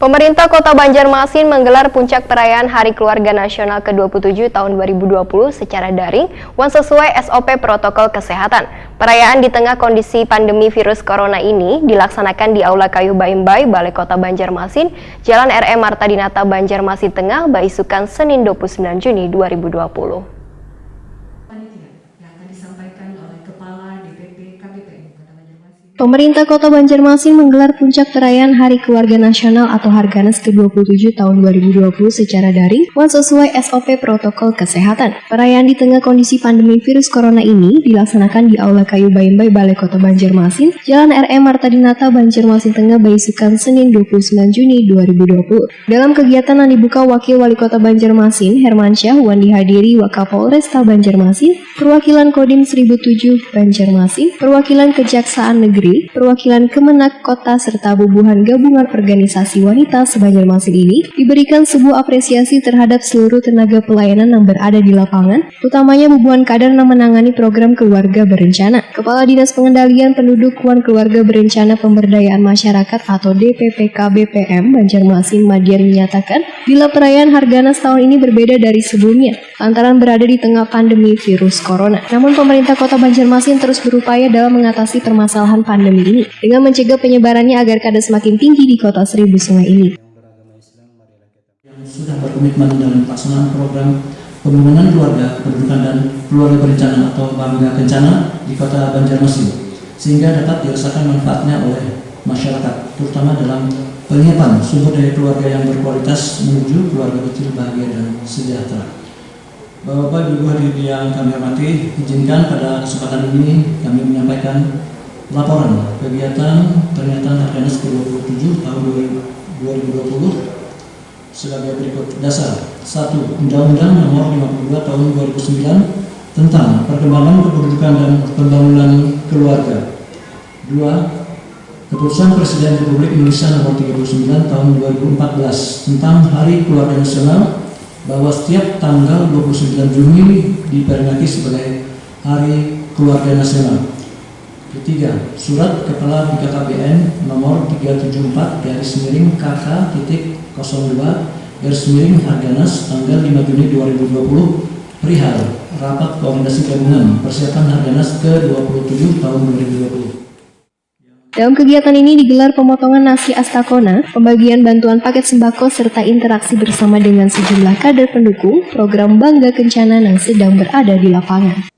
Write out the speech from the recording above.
Pemerintah Kota Banjarmasin menggelar puncak perayaan Hari Keluarga Nasional ke-27 tahun 2020 secara daring sesuai SOP protokol kesehatan. Perayaan di tengah kondisi pandemi virus corona ini dilaksanakan di Aula Kayu Baimbai, Balai Kota Banjarmasin, Jalan R.M. Marta Dinata, Banjarmasin Tengah, Baisukan, Senin 29 Juni 2020. Pemerintah Kota Banjarmasin menggelar puncak perayaan Hari Keluarga Nasional atau Harganas ke-27 tahun 2020 secara daring sesuai SOP protokol kesehatan. Perayaan di tengah kondisi pandemi virus corona ini dilaksanakan di Aula Kayu Baimbai, Balai Kota Banjarmasin, Jalan R.M. Marta Dinata, Banjarmasin Tengah, Baisukan, Senin 29 Juni 2020. Dalam kegiatan yang dibuka Wakil Wali Kota Banjarmasin, Hermansyah, dihadiri Wakapolresta Banjarmasin, perwakilan Kodim 1007 Banjarmasin, perwakilan Kejaksaan Negeri, perwakilan Kemenak Kota serta bubuhan gabungan organisasi wanita se-Banjarmasin ini diberikan sebuah apresiasi terhadap seluruh tenaga pelayanan yang berada di lapangan, utamanya bubuhan kader yang menangani program keluarga berencana. Kepala Dinas Pengendalian Penduduk Keluarga Berencana Pemberdayaan Masyarakat atau DPPK BPM Banjarmasin Madian menyatakan, bila perayaan Harganas tahun ini berbeda dari sebelumnya, lantaran berada di tengah pandemi virus corona. Namun pemerintah Kota Banjarmasin terus berupaya dalam mengatasi permasalahan pandemi ini dengan mencegah penyebarannya agar kada semakin tinggi di Kota Seribu Sungai ini. Yang sudah berkomitmen dalam pelaksanaan program pembangunan keluarga, pendidikan dan keluarga berencana atau Bangga Kencana di Kota Banjarmasin, sehingga dapat dirasakan manfaatnya oleh masyarakat, terutama dalam penyiapan sumber daya keluarga yang berkualitas menuju keluarga kecil bahagia dan sejahtera. Bapak-bapak, ibu hadirin yang kami hormati, izinkan pada kesempatan ini kami menyampaikan laporan kegiatan pernyataan Harganas ke-27 tahun 2020 sebagai berikut. Dasar 1. Undang-Undang Nomor 52 Tahun 2009 tentang perkembangan kependudukan dan pembangunan keluarga. 2. Keputusan Presiden Republik Indonesia Nomor 39 Tahun 2014 tentang Hari Keluarga Nasional, bahwa setiap tanggal 29 Juni diperingati sebagai Hari Keluarga Nasional. Ketiga, Surat Kepala BKKBN Nomor 374-KK.02 Harganas tanggal 5 Juni 2020 perihal rapat koordinasi gabungan persiapan Harganas ke-27 tahun 2020. Dalam kegiatan ini digelar pemotongan nasi astakona, pembagian bantuan paket sembako, serta interaksi bersama dengan sejumlah kader pendukung program Bangga Kencana yang sedang berada di lapangan.